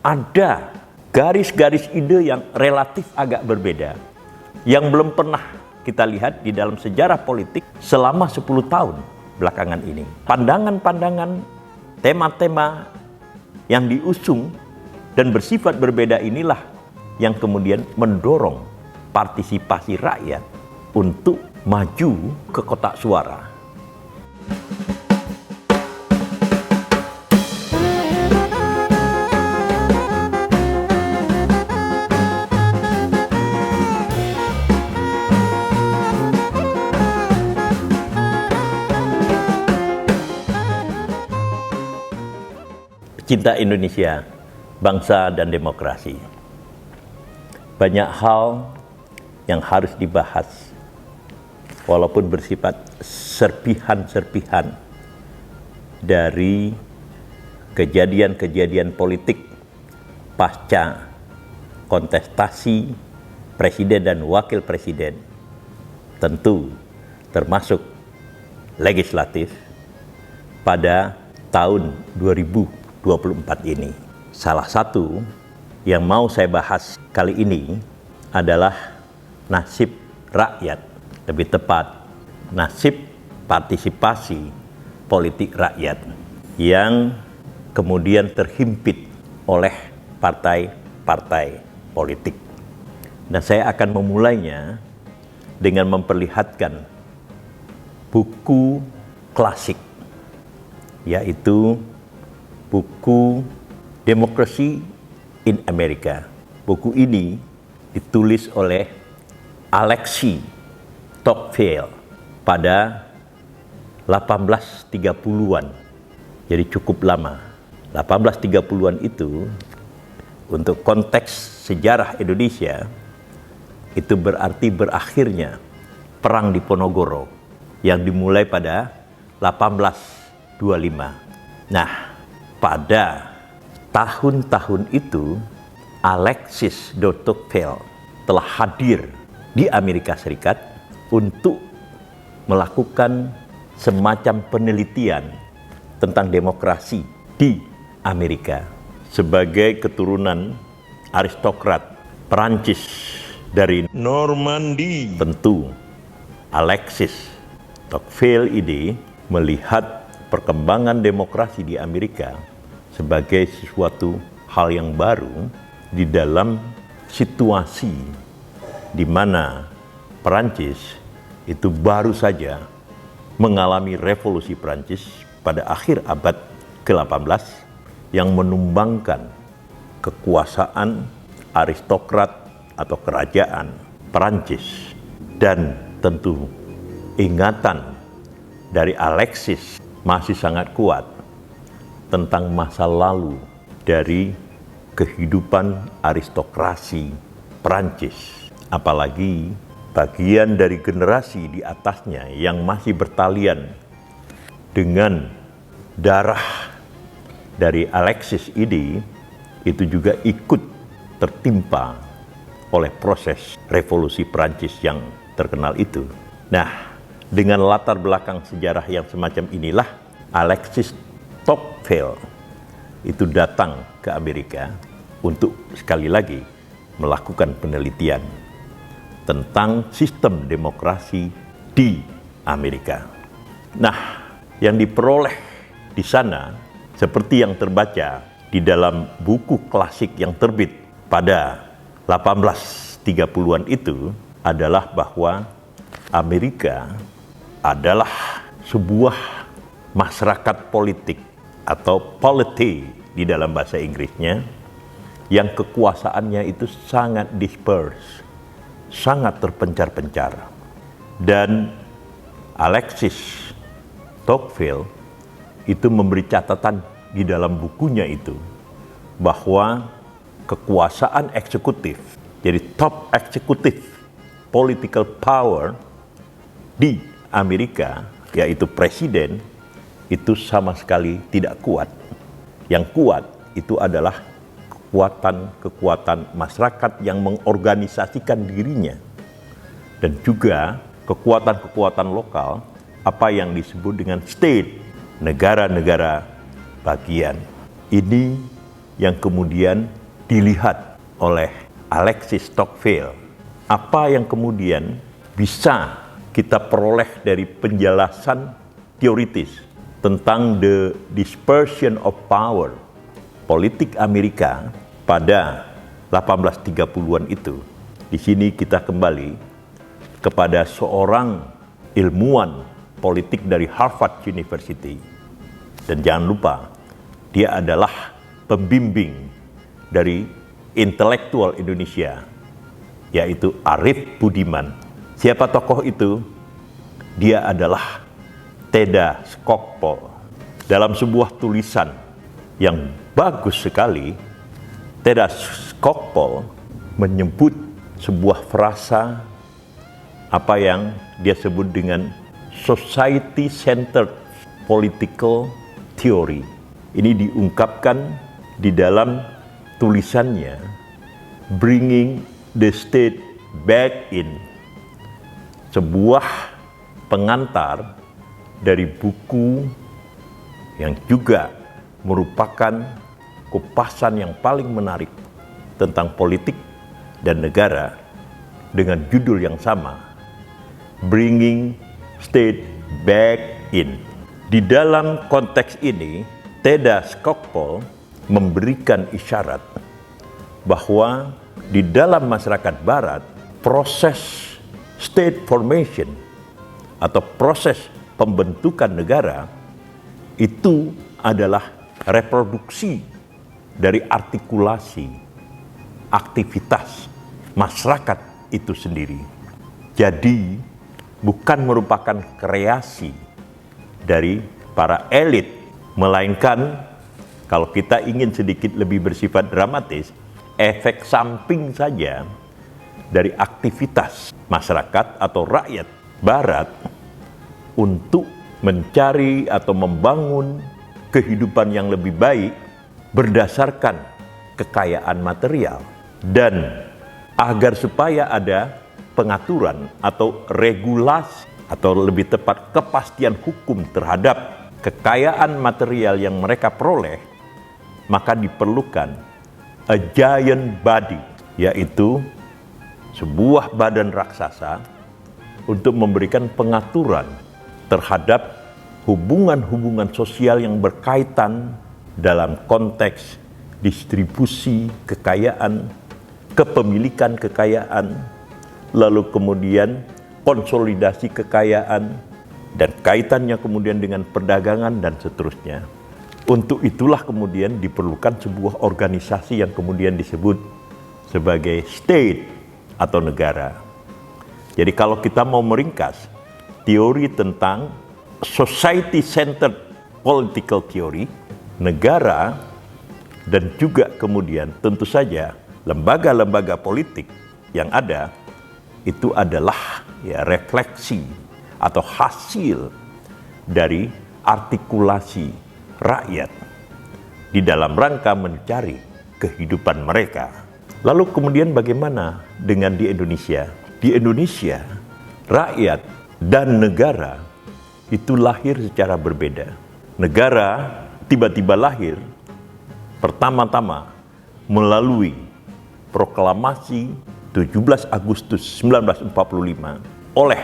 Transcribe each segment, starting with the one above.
ada garis-garis ide yang relatif agak berbeda, yang belum pernah kita lihat di dalam sejarah politik selama 10 tahun belakangan ini. Pandangan-pandangan, tema-tema yang diusung dan bersifat berbeda inilah yang kemudian mendorong partisipasi rakyat untuk maju ke kotak suara. Cinta Indonesia, bangsa dan demokrasi. Banyak hal yang harus dibahas, walaupun bersifat serpihan-serpihan dari kejadian-kejadian politik pasca kontestasi presiden dan wakil presiden, tentu termasuk legislatif pada tahun 2024 ini. Salah satu yang mau saya bahas kali ini adalah nasib rakyat, lebih tepat nasib partisipasi politik rakyat yang kemudian terhimpit oleh partai-partai politik. Dan saya akan memulainya dengan memperlihatkan buku klasik, yaitu buku Democracy in America. Buku ini ditulis oleh Alexis Tocqueville pada 1830-an. Jadi cukup lama. 1830-an itu untuk konteks sejarah Indonesia itu berarti berakhirnya Perang Diponegoro yang dimulai pada 1825. Nah, pada tahun-tahun itu Alexis de Tocqueville telah hadir di Amerika Serikat untuk melakukan semacam penelitian tentang demokrasi di Amerika. Sebagai keturunan aristokrat Perancis dari Normandy, tentu Alexis Tocqueville ini melihat perkembangan demokrasi di Amerika sebagai sesuatu hal yang baru di dalam situasi di mana Perancis itu baru saja mengalami revolusi Perancis pada akhir abad ke-18 yang menumbangkan kekuasaan aristokrat atau kerajaan Perancis, dan tentu ingatan dari Alexis masih sangat kuat tentang masa lalu dari kehidupan aristokrasi Perancis. Apalagi bagian dari generasi di atasnya yang masih bertalian dengan darah dari Alexis ini itu juga ikut tertimpa oleh proses revolusi Perancis yang terkenal itu. Nah, dengan latar belakang sejarah yang semacam inilah Alexis Tocqueville itu datang ke Amerika untuk sekali lagi melakukan penelitian tentang sistem demokrasi di Amerika. Nah, yang diperoleh di sana seperti yang terbaca di dalam buku klasik yang terbit pada 1830-an itu adalah bahwa Amerika adalah sebuah masyarakat politik atau polity di dalam bahasa Inggrisnya yang kekuasaannya itu sangat disperse, sangat terpencar-pencar. Dan Alexis Tocqueville itu memberi catatan di dalam bukunya itu bahwa kekuasaan eksekutif, jadi top executive political power di Amerika, yaitu presiden, itu sama sekali tidak kuat. Yang kuat itu adalah kekuatan masyarakat yang mengorganisasikan dirinya, dan juga kekuatan-kekuatan lokal, apa yang disebut dengan state, negara-negara bagian. Ini yang kemudian dilihat oleh Alexis Tocqueville. Apa yang kemudian bisa kita peroleh dari penjelasan teoritis tentang the dispersion of power, politik Amerika pada 1830-an itu. Di sini kita kembali kepada seorang ilmuwan politik dari Harvard University. Dan jangan lupa, dia adalah pembimbing dari intelektual Indonesia, yaitu Arief Budiman. Siapa tokoh itu? Dia adalah Theda Skocpol. Dalam sebuah tulisan yang bagus sekali, Theda Skocpol menyebut sebuah frasa apa yang dia sebut dengan society-centered political theory. Ini diungkapkan di dalam tulisannya Bringing the State Back In, sebuah pengantar dari buku yang juga merupakan kupasan yang paling menarik tentang politik dan negara dengan judul yang sama, Bringing State Back In. Di dalam konteks ini, Theda Skocpol memberikan isyarat bahwa di dalam masyarakat barat, proses state formation atau proses pembentukan negara itu adalah reproduksi dari artikulasi aktivitas masyarakat itu sendiri. Jadi bukan merupakan kreasi dari para elit, melainkan kalau kita ingin sedikit lebih bersifat dramatis, efek samping saja dari aktivitas masyarakat atau rakyat barat untuk mencari atau membangun kehidupan yang lebih baik berdasarkan kekayaan material. Dan agar supaya ada pengaturan atau regulasi atau lebih tepat kepastian hukum terhadap kekayaan material yang mereka peroleh, maka diperlukan a giant body, yaitu sebuah badan raksasa untuk memberikan pengaturan terhadap hubungan-hubungan sosial yang berkaitan dalam konteks distribusi kekayaan, kepemilikan kekayaan, lalu kemudian konsolidasi kekayaan, dan kaitannya kemudian dengan perdagangan dan seterusnya. Untuk itulah kemudian diperlukan sebuah organisasi yang kemudian disebut sebagai state atau negara. Jadi kalau kita mau meringkas teori tentang society-centered political theory, negara dan juga kemudian tentu saja lembaga-lembaga politik yang ada itu adalah refleksi atau hasil dari artikulasi rakyat di dalam rangka mencari kehidupan mereka. Lalu kemudian bagaimana dengan di Indonesia? Di Indonesia, rakyat dan negara itu lahir secara berbeda. Negara tiba-tiba lahir pertama-tama melalui proklamasi 17 Agustus 1945 oleh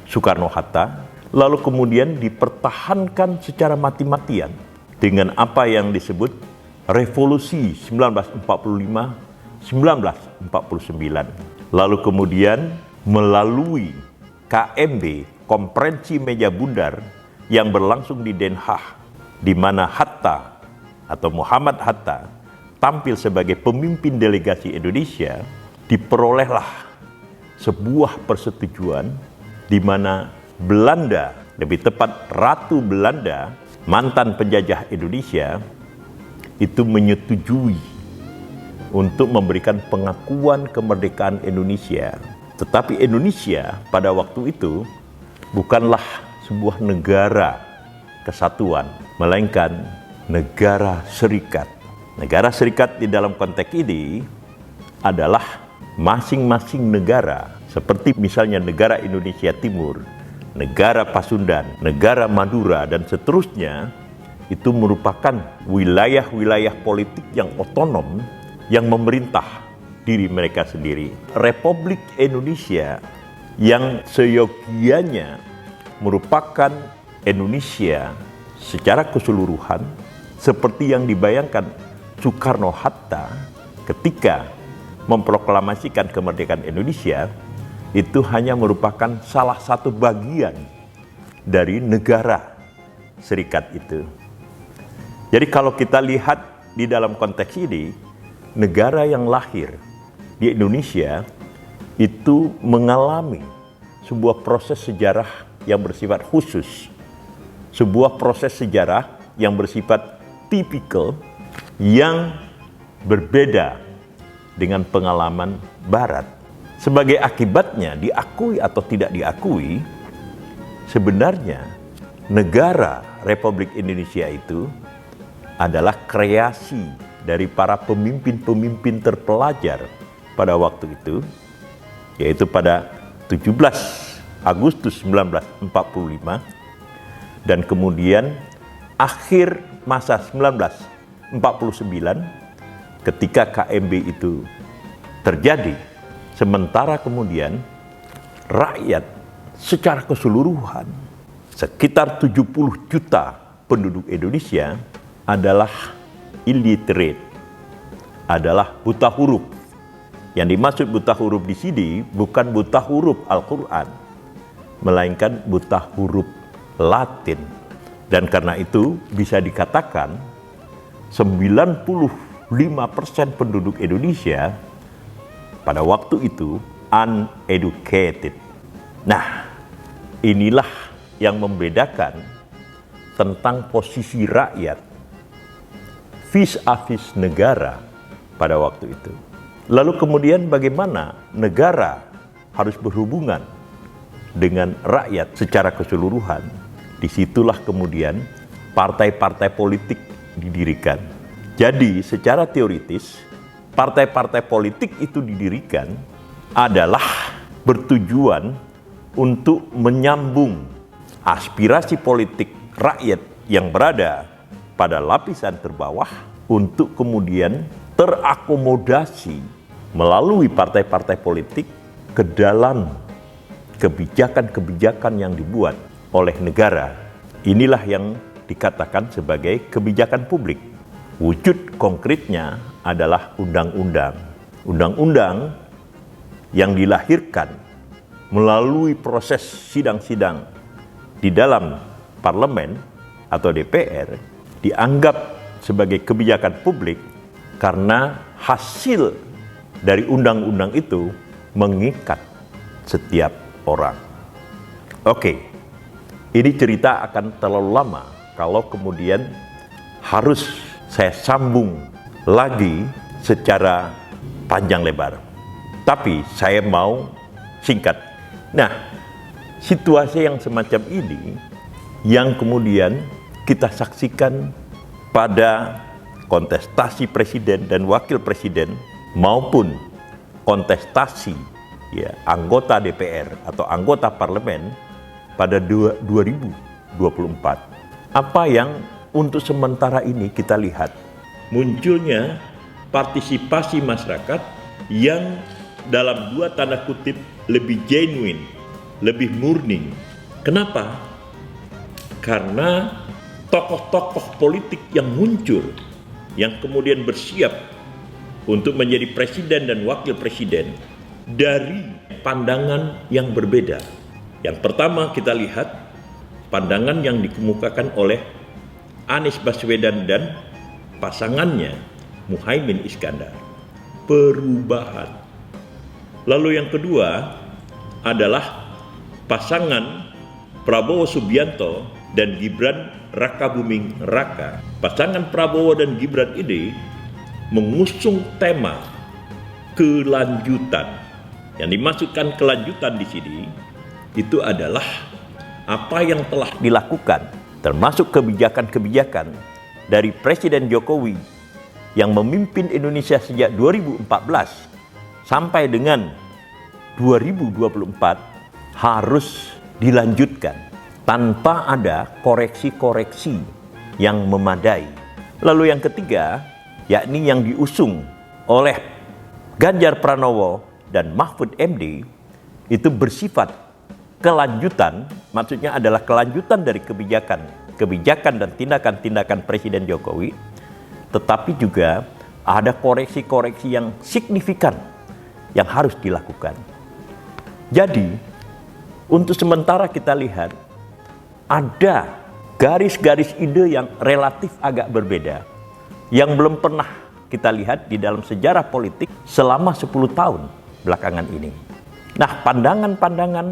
Soekarno-Hatta, lalu kemudian dipertahankan secara mati-matian dengan apa yang disebut Revolusi 1945-1949. Lalu kemudian melalui KMB, Konferensi Meja Bundar yang berlangsung di Den Haag, di mana Hatta atau Muhammad Hatta tampil sebagai pemimpin delegasi Indonesia, diperolehlah sebuah persetujuan di mana Belanda, lebih tepat Ratu Belanda, mantan penjajah Indonesia, itu menyetujui untuk memberikan pengakuan kemerdekaan Indonesia. Tetapi Indonesia pada waktu itu bukanlah sebuah negara kesatuan, melainkan negara serikat. Negara serikat di dalam konteks ini adalah masing-masing negara, seperti misalnya negara Indonesia Timur, negara Pasundan, negara Madura, dan seterusnya, itu merupakan wilayah-wilayah politik yang otonom yang memerintah diri mereka sendiri. Republik Indonesia yang seyogianya merupakan Indonesia secara keseluruhan seperti yang dibayangkan Soekarno-Hatta ketika memproklamasikan kemerdekaan Indonesia, itu hanya merupakan salah satu bagian dari negara serikat itu. Jadi kalau kita lihat di dalam konteks ini, negara yang lahir di Indonesia itu mengalami sebuah proses sejarah yang bersifat khusus, sebuah proses sejarah yang bersifat tipikal yang berbeda dengan pengalaman Barat. Sebagai akibatnya, diakui atau tidak diakui, sebenarnya negara Republik Indonesia itu adalah kreasi dari para pemimpin-pemimpin terpelajar pada waktu itu, yaitu pada 17 Agustus 1945 dan kemudian akhir masa 1949 ketika KMB itu terjadi. Sementara kemudian rakyat secara keseluruhan, sekitar 70 juta penduduk Indonesia adalah illiterate, adalah buta huruf. Yang dimaksud buta huruf di sini bukan buta huruf Al-Quran, melainkan buta huruf Latin. Dan karena itu bisa dikatakan 95% penduduk Indonesia pada waktu itu uneducated. Nah, inilah yang membedakan tentang posisi rakyat vis-a-vis negara pada waktu itu. Lalu kemudian bagaimana negara harus berhubungan dengan rakyat secara keseluruhan. Disitulah kemudian partai-partai politik didirikan. Jadi secara teoritis, partai-partai politik itu didirikan adalah bertujuan untuk menyambung aspirasi politik rakyat yang berada pada lapisan terbawah untuk kemudian terakomodasi melalui partai-partai politik ke dalam kebijakan-kebijakan yang dibuat oleh negara. Inilah yang dikatakan sebagai kebijakan publik. Wujud konkretnya adalah undang-undang. Undang-undang yang dilahirkan melalui proses sidang-sidang di dalam parlemen atau DPR dianggap sebagai kebijakan publik karena hasil dari undang-undang itu mengikat setiap orang. Oke, ini cerita akan terlalu lama kalau kemudian harus saya sambung lagi secara panjang lebar. Tapi saya mau singkat. Nah, situasi yang semacam ini yang kemudian kita saksikan pada kontestasi presiden dan wakil presiden maupun kontestasi anggota DPR atau anggota parlemen pada 2024. Apa yang untuk sementara ini kita lihat? Munculnya partisipasi masyarakat yang dalam dua tanda kutip lebih genuine, lebih murni. Kenapa? Karena tokoh-tokoh politik yang muncul, yang kemudian bersiap untuk menjadi presiden dan wakil presiden dari pandangan yang berbeda. Yang pertama kita lihat pandangan yang dikemukakan oleh Anies Baswedan dan pasangannya Muhaimin Iskandar. Perubahan. Lalu yang kedua adalah pasangan Prabowo Subianto dan Gibran Rakabuming Raka. Pasangan Prabowo dan Gibran ini mengusung tema kelanjutan. Yang dimaksudkan kelanjutan di sini itu adalah apa yang telah dilakukan, termasuk kebijakan-kebijakan dari Presiden Jokowi yang memimpin Indonesia sejak 2014 sampai dengan 2024 harus dilanjutkan tanpa ada koreksi-koreksi yang memadai. Lalu yang ketiga, yakni yang diusung oleh Ganjar Pranowo dan Mahfud MD, itu bersifat kelanjutan, maksudnya adalah kelanjutan dari kebijakan dan tindakan-tindakan Presiden Jokowi, tetapi juga ada koreksi-koreksi yang signifikan yang harus dilakukan. Jadi, untuk sementara kita lihat ada garis-garis ide yang relatif agak berbeda, yang belum pernah kita lihat di dalam sejarah politik selama 10 tahun belakangan ini. Nah, pandangan-pandangan,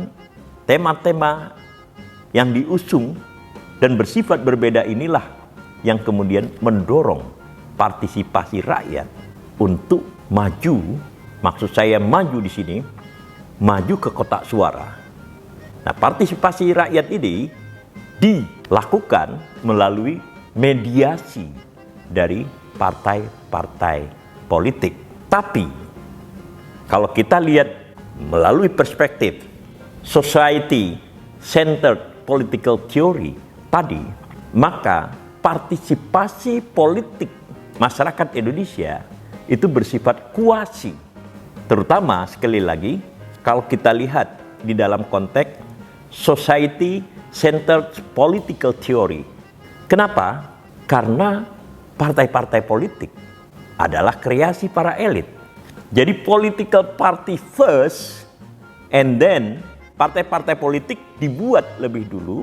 tema-tema yang diusung dan bersifat berbeda inilah yang kemudian mendorong partisipasi rakyat untuk maju, maksud saya maju di sini, maju ke kotak suara. Nah, partisipasi rakyat ini dilakukan melalui mediasi dari partai-partai politik. Tapi kalau kita lihat melalui perspektif society centered political theory tadi, maka partisipasi politik masyarakat Indonesia itu bersifat kuasi. Terutama sekali lagi kalau kita lihat di dalam konteks society centered political theory. Kenapa? Karena partai-partai politik adalah kreasi para elit. Jadi political party first, and then partai-partai politik dibuat lebih dulu,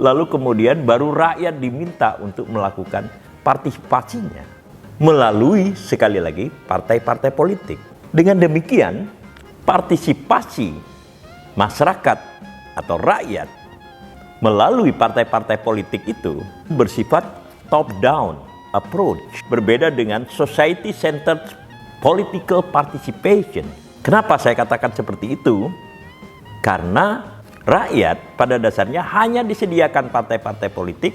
lalu kemudian baru rakyat diminta untuk melakukan partisipasinya melalui, sekali lagi, partai-partai politik. Dengan demikian, partisipasi masyarakat atau rakyat melalui partai-partai politik itu bersifat top-down approach, berbeda dengan society-centered political participation. Kenapa saya katakan seperti itu? Karena rakyat pada dasarnya hanya disediakan partai-partai politik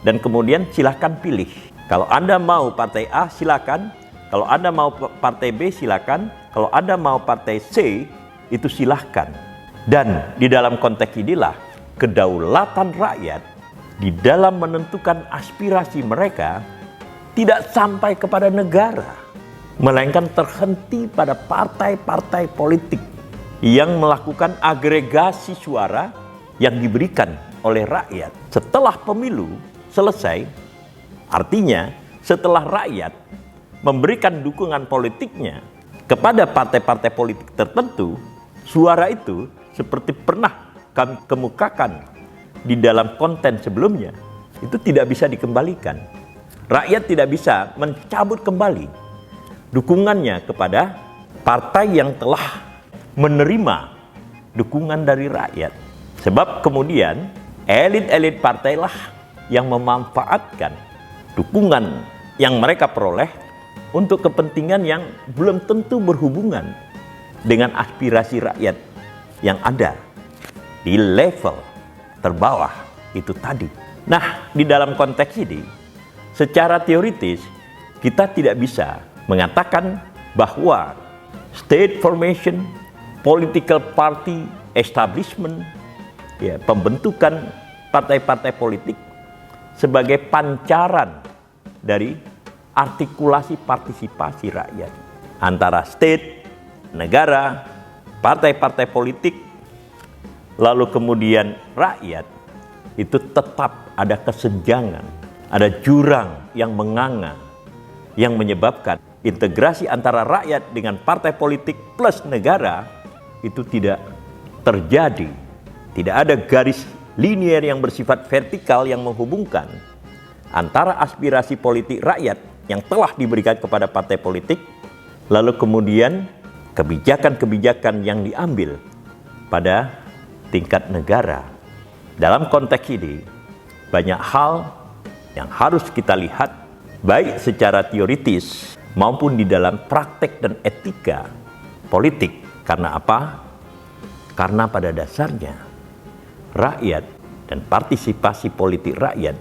dan kemudian silakan pilih. Kalau Anda mau partai A silakan, kalau Anda mau partai B silakan, kalau Anda mau partai C itu silahkan. Dan di dalam konteks inilah kedaulatan rakyat di dalam menentukan aspirasi mereka tidak sampai kepada negara, melainkan terhenti pada partai-partai politik yang melakukan agregasi suara yang diberikan oleh rakyat. Setelah pemilu selesai, artinya setelah rakyat memberikan dukungan politiknya kepada partai-partai politik tertentu, suara itu seperti pernah kami kemukakan di dalam konten sebelumnya, itu tidak bisa dikembalikan. Rakyat tidak bisa mencabut kembali dukungannya kepada partai yang telah menerima dukungan dari rakyat. Sebab kemudian elit-elit partailah yang memanfaatkan dukungan yang mereka peroleh untuk kepentingan yang belum tentu berhubungan dengan aspirasi rakyat yang ada di level terbawah itu tadi. Nah, di dalam konteks ini, secara teoritis kita tidak bisa mengatakan bahwa state formation, political party establishment, ya, pembentukan partai-partai politik sebagai pancaran dari artikulasi partisipasi rakyat antara state, negara, partai-partai politik, lalu kemudian rakyat, itu tetap ada kesenjangan, ada jurang yang menganga, yang menyebabkan integrasi antara rakyat dengan partai politik plus negara itu tidak terjadi. Tidak ada garis linier yang bersifat vertikal yang menghubungkan antara aspirasi politik rakyat yang telah diberikan kepada partai politik, lalu kemudian kebijakan-kebijakan yang diambil pada tingkat negara. Dalam konteks ini, banyak hal yang harus kita lihat, baik secara teoritis maupun di dalam praktek dan etika politik. Karena apa? Karena pada dasarnya rakyat dan partisipasi politik rakyat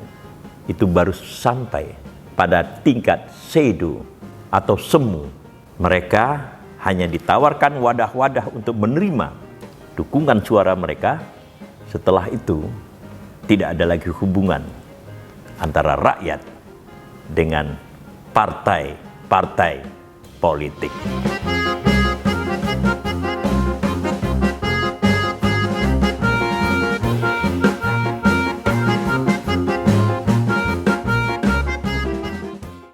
itu baru sampai pada tingkat pseudo atau semu. Mereka hanya ditawarkan wadah-wadah untuk menerima dukungan suara mereka. Setelah itu tidak ada lagi hubungan antara rakyat dengan partai-partai politik.